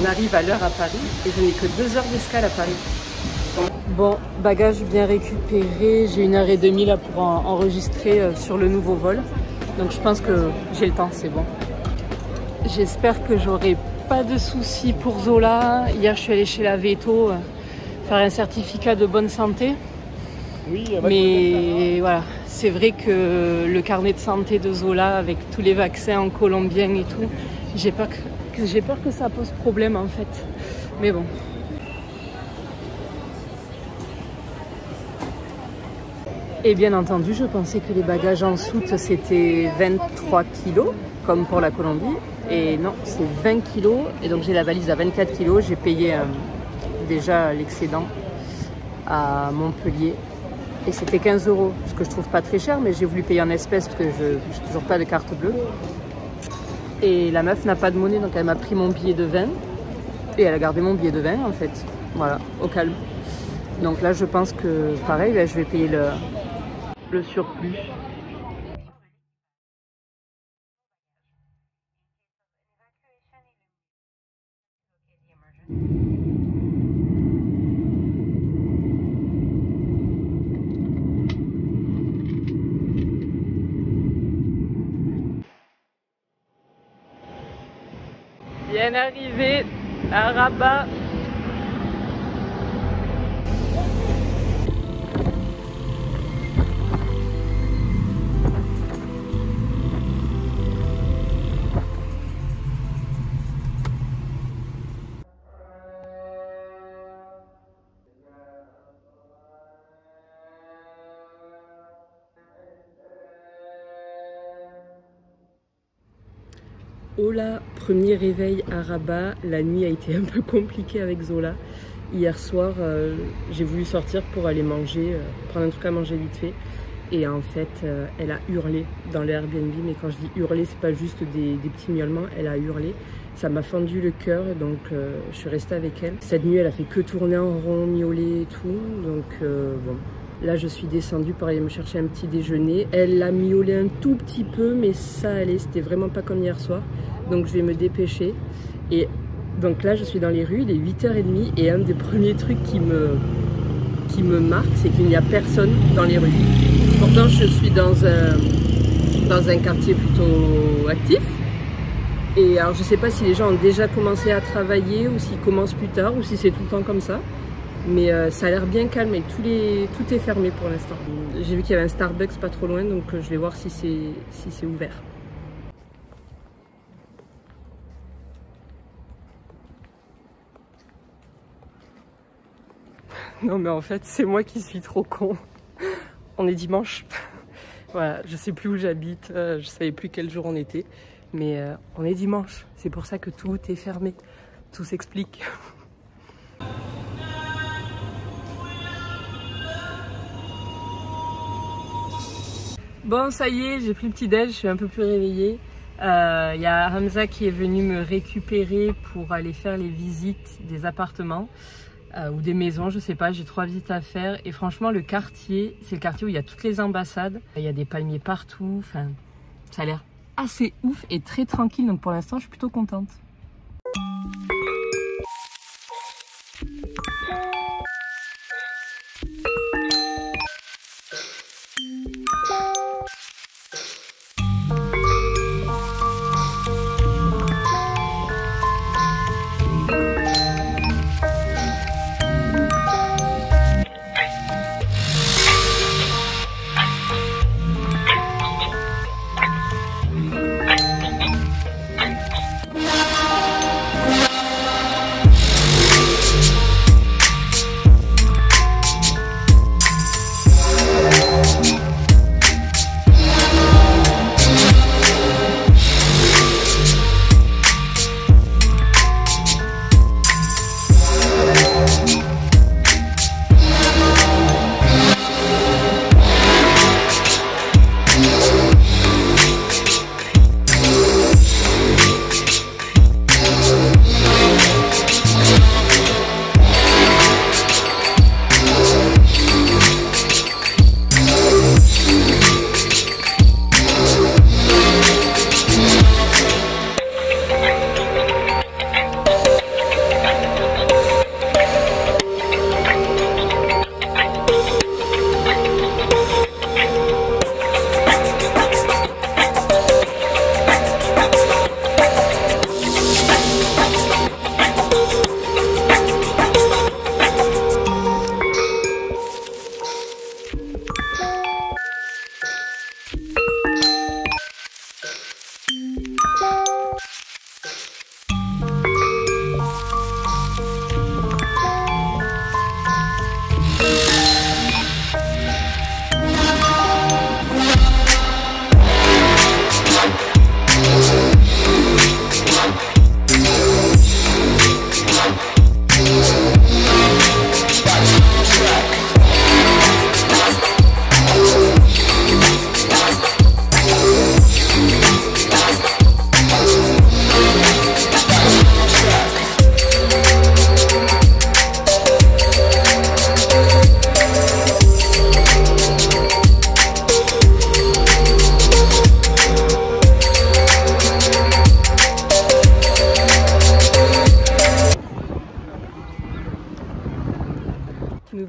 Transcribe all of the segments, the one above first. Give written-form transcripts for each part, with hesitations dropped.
on arrive à l'heure à Paris et je n'ai que 2 heures d'escale à Paris. Bon, bagages bien récupérés, j'ai 1h30 là pour enregistrer sur le nouveau vol. Donc je pense que j'ai le temps, c'est bon. J'espère que j'aurai pas de soucis pour Zola. Hier je suis allée chez la Veto faire un certificat de bonne santé. Oui, mais voilà, c'est vrai que le carnet de santé de Zola avec tous les vaccins en colombien et tout, j'ai peur que ça pose problème en fait. Mais bon. Et bien entendu, je pensais que les bagages en soute c'était 23 kilos, comme pour la Colombie. Et non, c'est 20 kilos. Et donc j'ai la valise à 24 kilos. J'ai payé déjà l'excédent à Montpellier. Et c'était 15 €, ce que je trouve pas très cher, mais j'ai voulu payer en espèces parce que je n'ai toujours pas de carte bleue. Et la meuf n'a pas de monnaie, donc elle m'a pris mon billet de 20. Et elle a gardé mon billet de 20 en fait. Voilà, au calme. Donc là, je pense que pareil, là, je vais payer le surplus. Bien arrivé à Rabat. Hola, premier réveil à Rabat. La nuit a été un peu compliquée avec Zola. Hier soir, j'ai voulu sortir pour aller manger, prendre un truc à manger vite fait. Et en fait, elle a hurlé dans le Airbnb. Mais quand je dis hurler, c'est pas juste des petits miaulements. Elle a hurlé. Ça m'a fendu le cœur, donc je suis restée avec elle. Cette nuit, elle a fait que tourner en rond, miauler et tout. Donc bon. Là, je suis descendue pour aller me chercher un petit déjeuner. Elle a miaulé un tout petit peu, mais ça allait. C'était vraiment pas comme hier soir. Donc, je vais me dépêcher. Et donc là, je suis dans les rues. Il est 8h30. Et un des premiers trucs qui me marque, c'est qu'il n'y a personne dans les rues. Pourtant, je suis dans un quartier plutôt actif. Et alors, je sais pas si les gens ont déjà commencé à travailler ou s'ils commencent plus tard ou si c'est tout le temps comme ça. Mais ça a l'air bien calme et tout est fermé pour l'instant. J'ai vu qu'il y avait un Starbucks pas trop loin, donc je vais voir si c'est ouvert. Non mais en fait, c'est moi qui suis trop con. On est dimanche. Voilà, je sais plus où j'habite, je savais plus quel jour on était. Mais on est dimanche, c'est pour ça que tout est fermé. Tout s'explique. Bon, ça y est, j'ai pris le petit-déj, je suis un peu plus réveillée. Il y a Hamza qui est venu me récupérer pour aller faire les visites des appartements ou des maisons, je sais pas, j'ai 3 visites à faire. Et franchement, le quartier, c'est le quartier où il y a toutes les ambassades. Il y a des palmiers partout, enfin, ça a l'air assez ouf et très tranquille. Donc pour l'instant, je suis plutôt contente.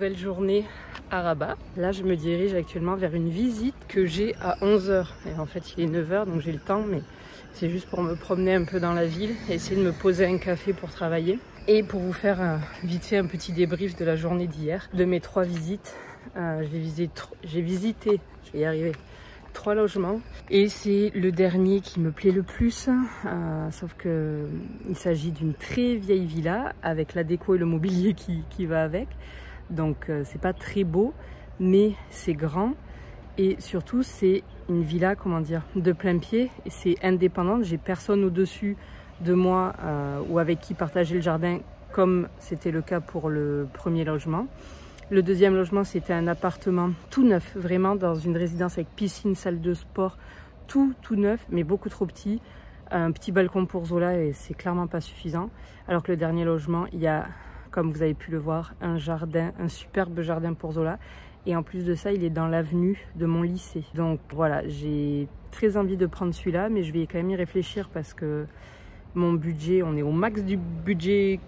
nouvelle journée à Rabat. Là, je me dirige actuellement vers une visite que j'ai à 11 h. Et en fait, il est 9 h, donc j'ai le temps, mais c'est juste pour me promener un peu dans la ville et essayer de me poser un café pour travailler. Et pour vous faire vite fait un petit débrief de la journée d'hier, de mes 3 visites. J'ai visité, je vais y arriver, 3 logements. Et c'est le dernier qui me plaît le plus, sauf que il s'agit d'une très vieille villa avec la déco et le mobilier qui va avec. Donc c'est pas très beau, mais c'est grand. Et surtout, c'est une villa, comment dire, de plein pied. Et c'est indépendante, j'ai personne au-dessus de moi ou avec qui partager le jardin, comme c'était le cas pour le premier logement. Le deuxième logement, c'était un appartement tout neuf, vraiment dans une résidence avec piscine, salle de sport, tout neuf, mais beaucoup trop petit. Un petit balcon pour Zola et c'est clairement pas suffisant. Alors que le dernier logement, il y a, comme vous avez pu le voir, un jardin, un superbe jardin pour Zola. Et en plus de ça, il est dans l'avenue de mon lycée. Donc voilà, j'ai très envie de prendre celui-là, mais je vais quand même y réfléchir parce que mon budget, on est au max du budget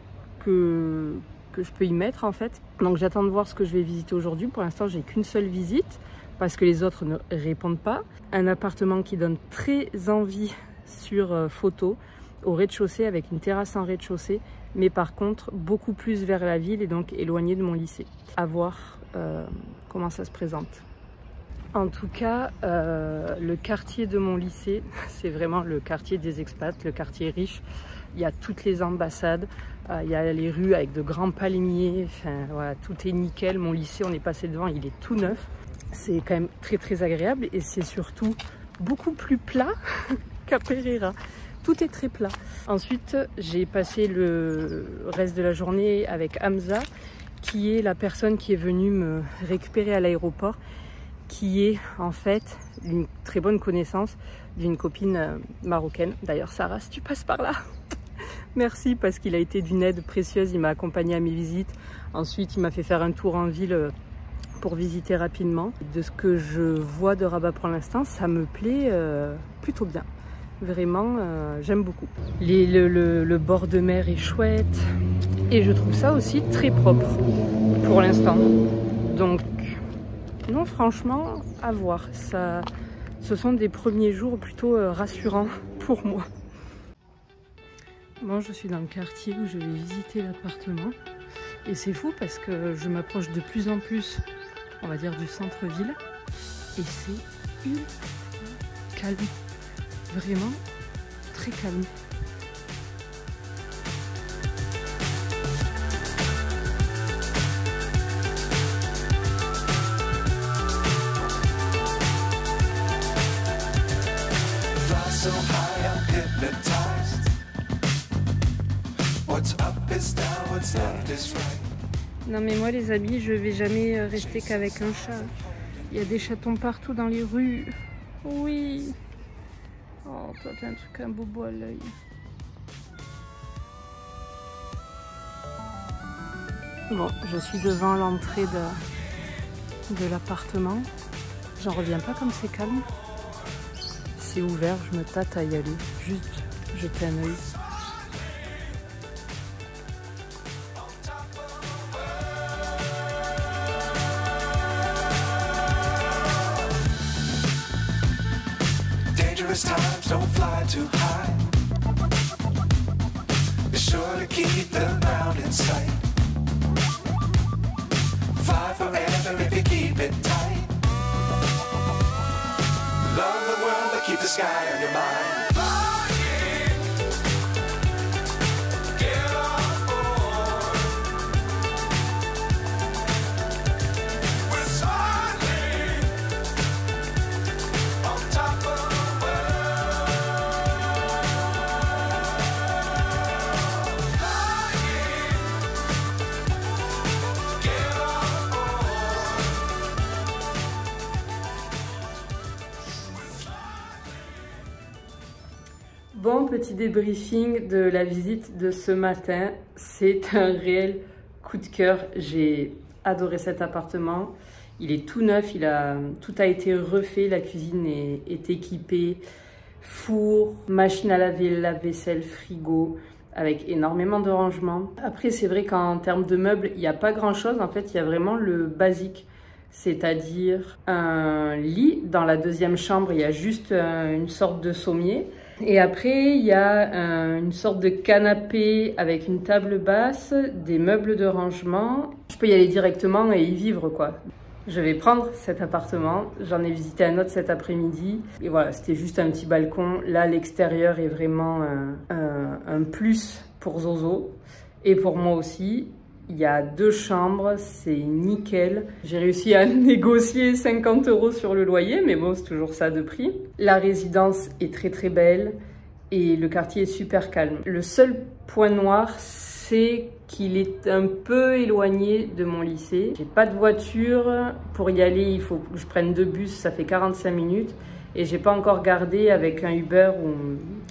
que je peux y mettre en fait. Donc j'attends de voir ce que je vais visiter aujourd'hui. Pour l'instant, j'ai qu'une seule visite parce que les autres ne répondent pas. Un appartement qui donne très envie sur photo, au rez-de-chaussée avec une terrasse en rez-de-chaussée, mais par contre beaucoup plus vers la ville et donc éloigné de mon lycée. À voir comment ça se présente. En tout cas, le quartier de mon lycée, c'est vraiment le quartier des expats, le quartier riche. Il y a toutes les ambassades, il y a les rues avec de grands palmiers, enfin voilà, tout est nickel. Mon lycée, on est passé devant, il est tout neuf. C'est quand même très agréable et c'est surtout beaucoup plus plat qu'à Pereira. Tout est très plat. Ensuite, j'ai passé le reste de la journée avec Hamza, qui est la personne qui est venue me récupérer à l'aéroport, qui est en fait une très bonne connaissance d'une copine marocaine. D'ailleurs, Sarah, si tu passes par là, merci parce qu'il a été d'une aide précieuse. Il m'a accompagnée à mes visites. Ensuite, il m'a fait faire un tour en ville pour visiter rapidement. De ce que je vois de Rabat pour l'instant, ça me plaît plutôt bien. Vraiment, j'aime beaucoup. Le bord de mer est chouette et je trouve ça aussi très propre pour l'instant. Donc, non, franchement, à voir. Ça, ce sont des premiers jours plutôt rassurants pour moi. Bon, je suis dans le quartier où je vais visiter l'appartement. Et c'est fou parce que je m'approche de plus en plus, on va dire, du centre-ville. Et c'est ultra calme. Vraiment très calme. Non mais moi les amis, je vais jamais rester qu'avec un chat. Il y a des chatons partout dans les rues. Oui. Oh, toi t'as un truc, un bobo à l'œil. Bon, je suis devant l'entrée de l'appartement. J'en reviens pas comme c'est calme. C'est ouvert, je me tâte à y aller. Juste jeter un œil. Times don't fly too high. Be sure to keep the ground in sight. Fly forever if you keep it tight. Love the world but keep the sky on your mind. Bon, petit débriefing de la visite de ce matin. C'est un réel coup de cœur. J'ai adoré cet appartement. Il est tout neuf, tout a été refait. La cuisine est équipée. Four, machine à laver, lave-vaisselle, frigo. avec énormément de rangements. Après, c'est vrai qu'en termes de meubles, il n'y a pas grand-chose. En fait, il y a vraiment le basique, c'est-à-dire un lit. Dans la deuxième chambre, il y a juste une sorte de sommier. Et après, il y a une sorte de canapé avec une table basse, des meubles de rangement. Je peux y aller directement et y vivre, quoi. Je vais prendre cet appartement. J'en ai visité un autre cet après-midi. Et voilà, c'était juste un petit balcon. Là, l'extérieur est vraiment un plus pour Zozo et pour moi aussi. Il y a 2 chambres, c'est nickel. J'ai réussi à négocier 50 € sur le loyer, mais bon, c'est toujours ça de prix. La résidence est très très belle et le quartier est super calme. Le seul point noir, c'est qu'il est un peu éloigné de mon lycée. J'ai pas de voiture. Pour y aller, il faut que je prenne 2 bus, ça fait 45 minutes. Et j'ai pas encore gardé avec un Uber ou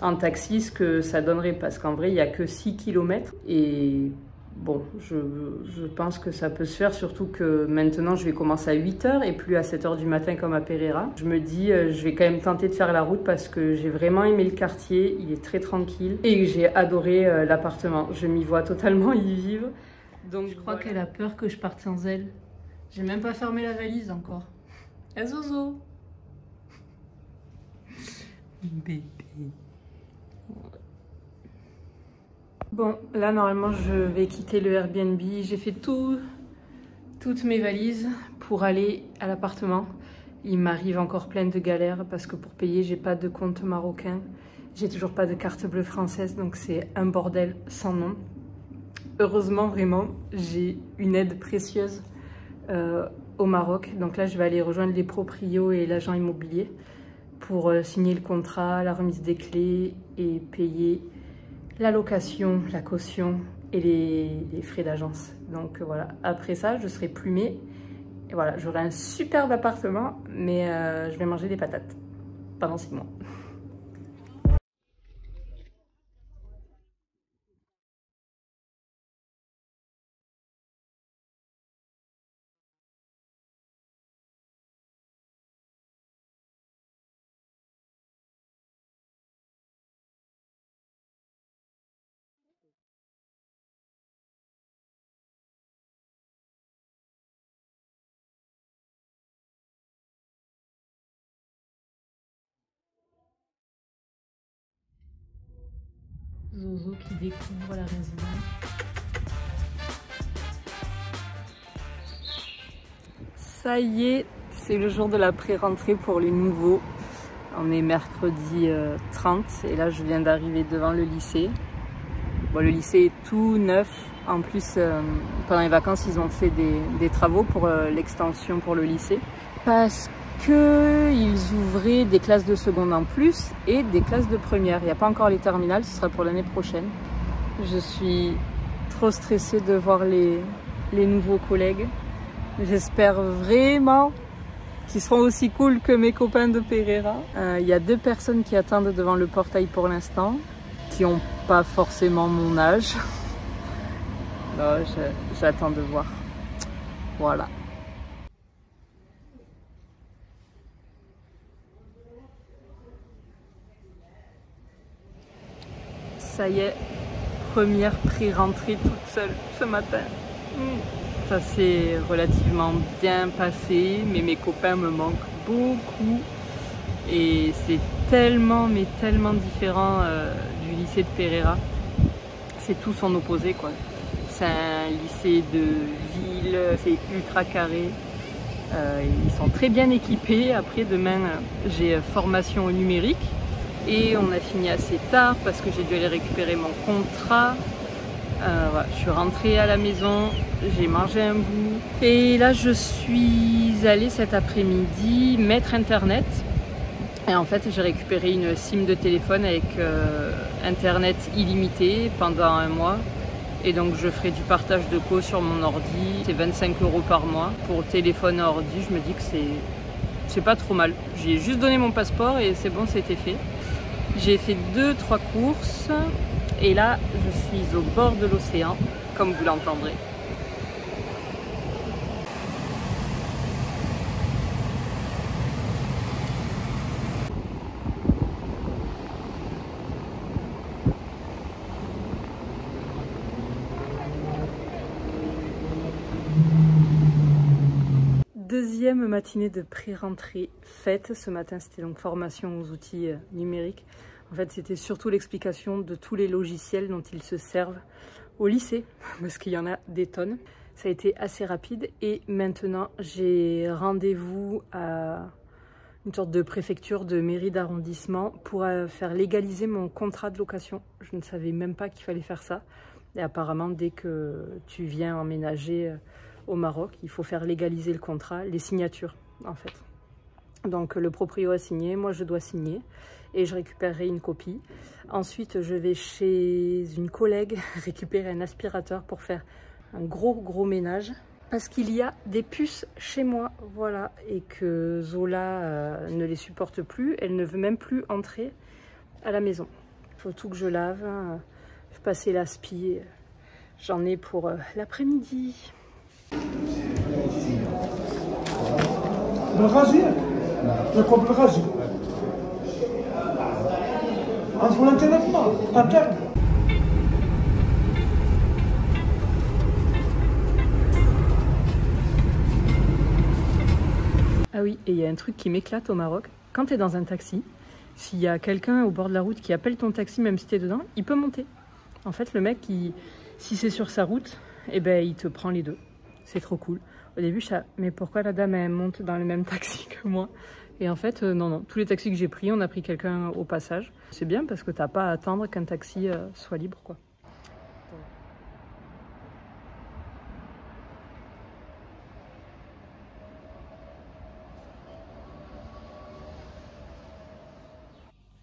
un taxi ce que ça donnerait, parce qu'en vrai, il y a que 6 km. Et bon, je pense que ça peut se faire, surtout que maintenant je vais commencer à 8 h et plus à 7 h du matin comme à Pereira. Je me dis, je vais quand même tenter de faire la route parce que j'ai vraiment aimé le quartier, il est très tranquille et j'ai adoré l'appartement. Je m'y vois totalement y vivre. Donc je crois qu'elle a peur que je parte sans elle. J'ai même pas fermé la valise encore. Eh Zozo! Bébé. Bon, là, normalement, je vais quitter le Airbnb. J'ai fait toutes mes valises pour aller à l'appartement. Il m'arrive encore plein de galères parce que pour payer, j'ai pas de compte marocain. J'ai toujours pas de carte bleue française, donc c'est un bordel sans nom. Heureusement, vraiment, j'ai une aide précieuse au Maroc. Donc là, je vais aller rejoindre les proprios et l'agent immobilier pour signer le contrat, la remise des clés et payer la location, la caution et les frais d'agence. Donc voilà, après ça, je serai plumée. Et voilà, j'aurai un superbe appartement, mais je vais manger des patates pendant 6 mois. Zozo qui découvre la résidence. Ça y est, c'est le jour de la pré-rentrée pour les nouveaux. On est mercredi 30 et là je viens d'arriver devant le lycée. Bon, le lycée est tout neuf. En plus, pendant les vacances, ils ont fait des travaux pour l'extension pour le lycée. Parce qu'ils ouvraient des classes de seconde en plus et des classes de première. Il n'y a pas encore les terminales, ce sera pour l'année prochaine. Je suis trop stressée de voir les nouveaux collègues. J'espère vraiment qu'ils seront aussi cool que mes copains de Pereira. Il y a 2 personnes qui attendent devant le portail pour l'instant, qui n'ont pas forcément mon âge. J'attends de voir. Voilà. Ça y est, première pré-rentrée toute seule ce matin. Ça s'est relativement bien passé, mais mes copains me manquent beaucoup. Et c'est tellement, mais tellement différent du lycée de Pereira. C'est tout son opposé, quoi. C'est un lycée de ville, c'est ultra carré. Ils sont très bien équipés. Après, demain, j'ai formation au numérique. Et on a fini assez tard parce que j'ai dû aller récupérer mon contrat. Voilà, je suis rentrée à la maison, j'ai mangé un bout. Et là, je suis allée cet après-midi mettre Internet. Et en fait, j'ai récupéré une SIM de téléphone avec Internet illimité pendant 1 mois. Et donc, je ferai du partage de co sur mon ordi. C'est 25 € par mois. Pour téléphone et ordi, je me dis que c'est pas trop mal. J'ai juste donné mon passeport et c'est bon, c'était fait. J'ai fait 2-3 courses et là je suis au bord de l'océan, comme vous l'entendrez. deuxième matinée de pré-rentrée faite. Ce matin, c'était donc formation aux outils numériques. En fait, c'était surtout l'explication de tous les logiciels dont ils se servent au lycée, parce qu'il y en a des tonnes. Ça a été assez rapide et maintenant, j'ai rendez-vous à une sorte de préfecture de mairie d'arrondissement pour faire légaliser mon contrat de location. Je ne savais même pas qu'il fallait faire ça. Et apparemment, dès que tu viens emménager au Maroc, il faut faire légaliser le contrat, les signatures en fait. Donc le proprio a signé, moi je dois signer et je récupérerai une copie. Ensuite, je vais chez une collègue récupérer un aspirateur pour faire un gros ménage. Parce qu'il y a des puces chez moi, voilà, et que Zola ne les supporte plus, elle ne veut même plus entrer à la maison. Il faut tout que je lave, je vais passer l'aspi, j'en ai pour l'après-midi. Ah oui, et il y a un truc qui m'éclate au Maroc. Quand tu es dans un taxi, s'il y a quelqu'un au bord de la route qui appelle ton taxi, même si tu es dedans, il peut monter. En fait, le mec, si c'est sur sa route, eh ben, il te prend les deux. C'est trop cool. Au début, je sais, mais pourquoi la dame, elle monte dans le même taxi que moi? Et en fait, non. Tous les taxis que j'ai pris, on a pris quelqu'un au passage. C'est bien parce que t'as pas à attendre qu'un taxi soit libre, quoi.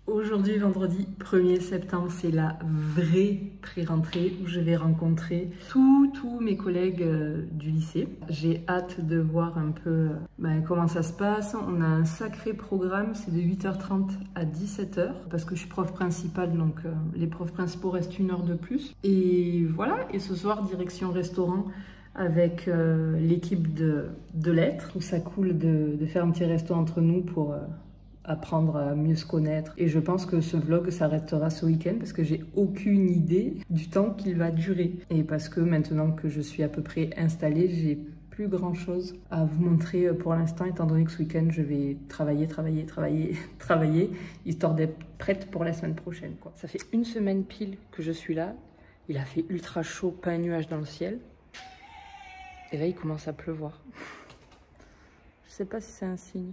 Aujourd'hui, vendredi 1er septembre, c'est la vraie pré-rentrée où je vais rencontrer tous mes collègues du lycée. J'ai hâte de voir un peu comment ça se passe. On a un sacré programme, c'est de 8h30 à 17h parce que je suis prof principale, donc les profs principaux restent 1 heure de plus. Et voilà, et ce soir, direction restaurant avec l'équipe de lettres, où ça coule de faire un petit resto entre nous pour apprendre à mieux se connaître. Et je pense que ce vlog s'arrêtera ce week-end parce que j'ai aucune idée du temps qu'il va durer. Et parce que maintenant que je suis à peu près installée, j'ai plus grand chose à vous montrer pour l'instant, étant donné que ce week-end je vais travailler, histoire d'être prête pour la semaine prochaine, quoi. Ça fait 1 semaine pile que je suis là. Il a fait ultra chaud, pas un nuage dans le ciel. Et là, il commence à pleuvoir. Je sais pas si c'est un signe.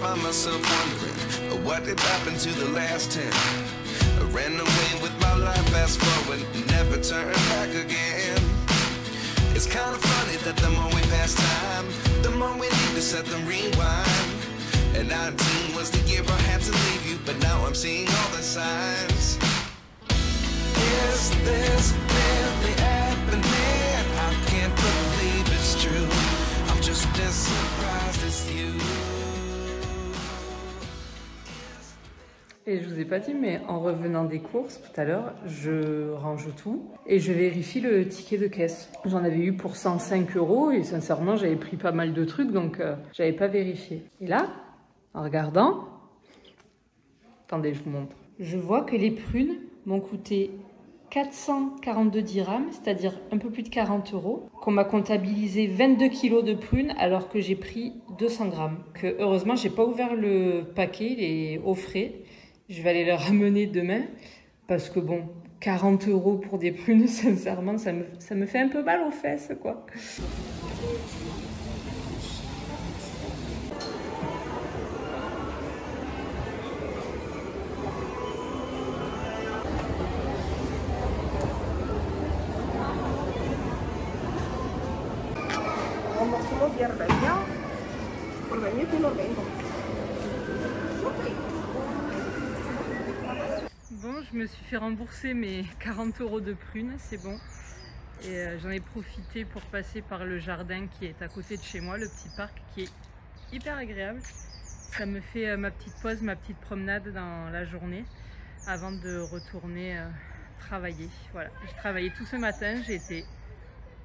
Find myself wondering what did happen to the last 10. I ran away with my life, fast forward, never turn back again. It's kind of funny that the more we pass time, the more we need to set them rewind. And 19 was the year I had to leave you, but now I'm seeing all the signs. Is this really happening? I can't believe it's true. I'm just as surprised as you. Et je vous ai pas dit, mais en revenant des courses tout à l'heure, je range tout et je vérifie le ticket de caisse. J'en avais eu pour 105 € et sincèrement, j'avais pris pas mal de trucs, donc j'avais pas vérifié. Et là, en regardant, attendez, je vous montre. Je vois que les prunes m'ont coûté 442 dirhams, c'est-à-dire un peu plus de 40 €, qu'on m'a comptabilisé 22 kg de prunes alors que j'ai pris 200 grammes. Que heureusement, j'ai pas ouvert le paquet, il est au frais. Je vais aller le ramener demain parce que bon, 40 € pour des prunes, sincèrement, ça me fait un peu mal aux fesses, quoi. Bon, je me suis fait rembourser mes 40 € de prunes, c'est bon. Et j'en ai profité pour passer par le jardin qui est à côté de chez moi, le petit parc qui est hyper agréable. Ça me fait ma petite pause, ma petite promenade dans la journée avant de retourner travailler. Voilà, j'ai travaillé tout ce matin, j'ai été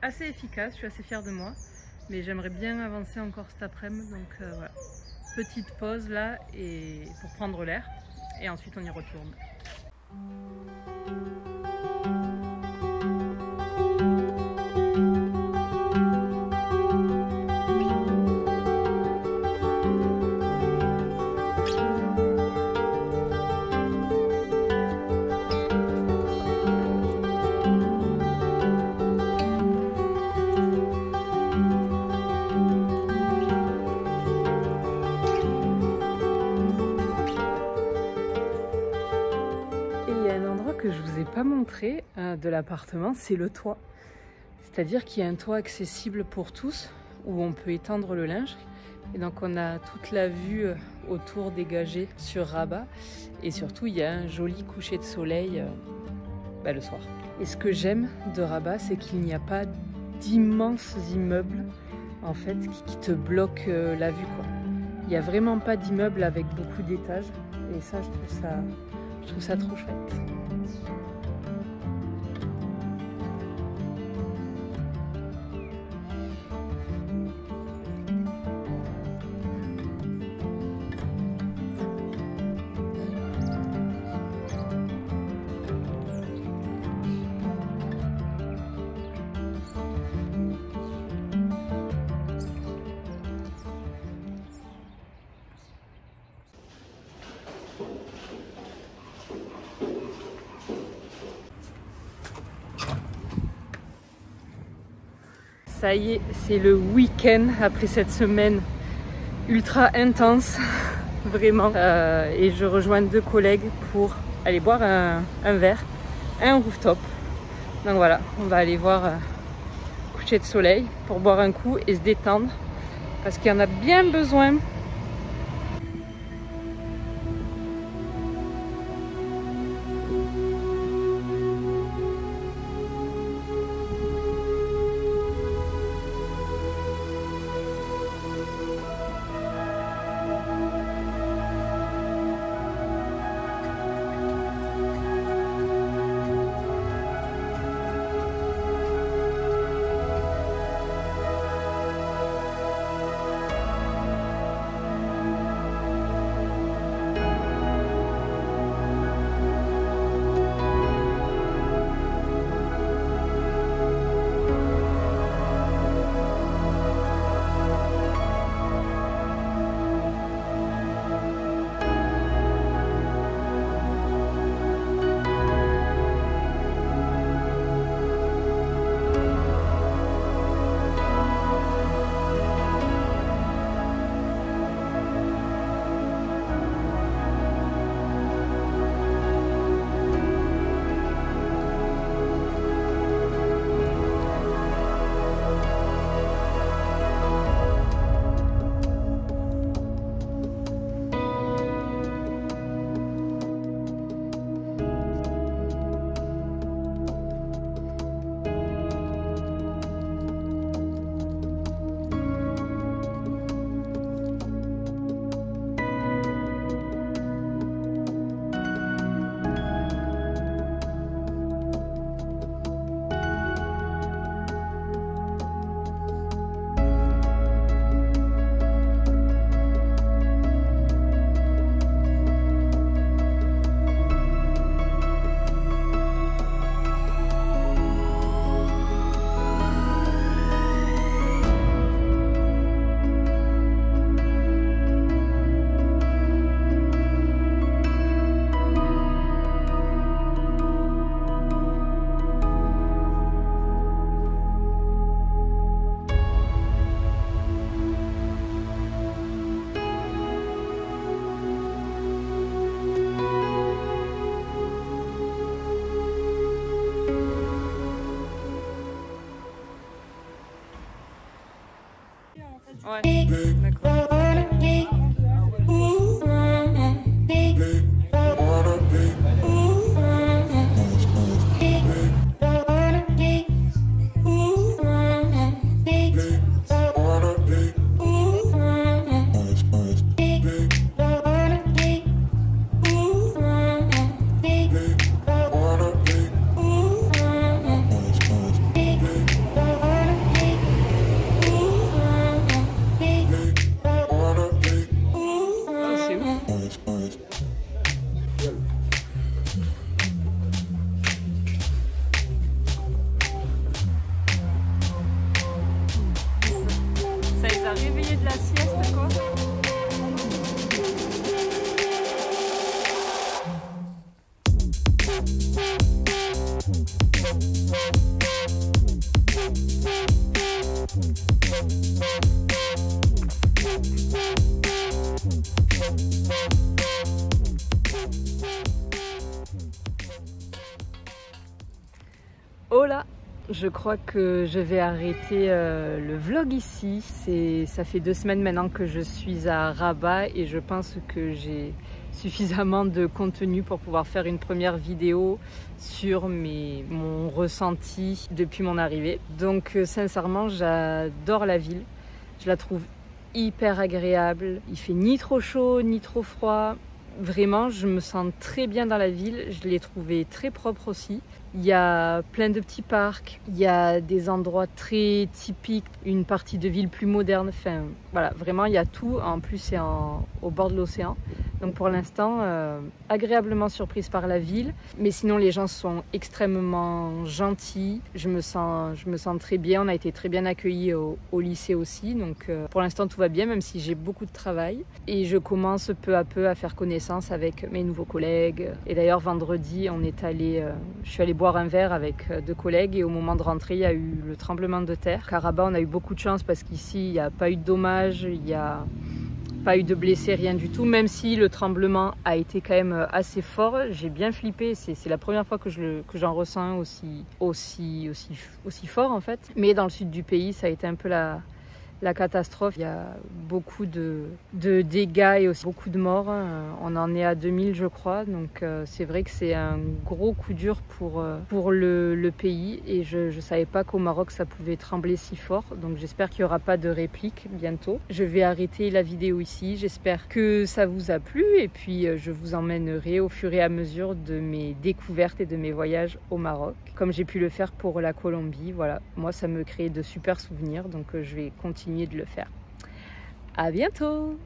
assez efficace, je suis assez fière de moi. Mais j'aimerais bien avancer encore cet après-midi, donc voilà. petite pause là et pour prendre l'air et ensuite on y retourne. Que je vous ai pas montré de l'appartement, c'est le toit. C'est-à-dire qu'il y a un toit accessible pour tous où on peut étendre le linge. Et donc on a toute la vue autour dégagée sur Rabat. Et surtout il y a un joli coucher de soleil le soir. Et ce que j'aime de Rabat, c'est qu'il n'y a pas d'immenses immeubles en fait qui te bloquent la vue, quoi. Il n'y a vraiment pas d'immeubles avec beaucoup d'étages. Et ça, je trouve ça trop chouette. Ça y est, c'est le week-end après cette semaine ultra intense, vraiment. Et je rejoins 2 collègues pour aller boire un verre, un rooftop. Donc voilà, on va aller voir coucher de soleil pour boire un coup et se détendre parce qu'il y en a bien besoin. Ouais, d'accord. Ça les a réveillés de la sieste, quoi. Hola! Je crois que je vais arrêter le vlog ici. Ça fait 2 semaines maintenant que je suis à Rabat et je pense que j'ai suffisamment de contenu pour pouvoir faire une première vidéo sur mon ressenti depuis mon arrivée. Donc sincèrement, j'adore la ville. Je la trouve hyper agréable. Il fait ni trop chaud ni trop froid. Vraiment, je me sens très bien dans la ville. Je l'ai trouvée très propre aussi. Il y a plein de petits parcs, il y a des endroits très typiques, une partie de ville plus moderne. Enfin, voilà, vraiment, il y a tout. En plus, c'est au bord de l'océan. Donc pour l'instant, agréablement surprise par la ville. Mais sinon, les gens sont extrêmement gentils. Je me sens très bien. On a été très bien accueillis au lycée aussi. Donc pour l'instant, tout va bien, même si j'ai beaucoup de travail. Et je commence peu à peu à faire connaissance avec mes nouveaux collègues. Et d'ailleurs, vendredi, je suis allée boire un verre avec 2 collègues. Et au moment de rentrer, il y a eu le tremblement de terre. À Rabat, on a eu beaucoup de chance parce qu'ici, il n'y a pas eu de dommages. Il n'y a pas eu de blessés, rien du tout, même si le tremblement a été quand même assez fort. J'ai bien flippé, c'est la première fois que j'en ressens un aussi fort en fait. Mais dans le sud du pays, ça a été un peu la catastrophe. Il y a beaucoup de dégâts et aussi beaucoup de morts. On en est à 2000 je crois, donc c'est vrai que c'est un gros coup dur pour le pays et je ne savais pas qu'au Maroc ça pouvait trembler si fort, donc j'espère qu'il n'y aura pas de réplique bientôt. Je vais arrêter la vidéo ici, j'espère que ça vous a plu et puis je vous emmènerai au fur et à mesure de mes découvertes et de mes voyages au Maroc, comme j'ai pu le faire pour la Colombie. Voilà, moi ça me crée de super souvenirs, donc je vais continuer de le faire. À bientôt!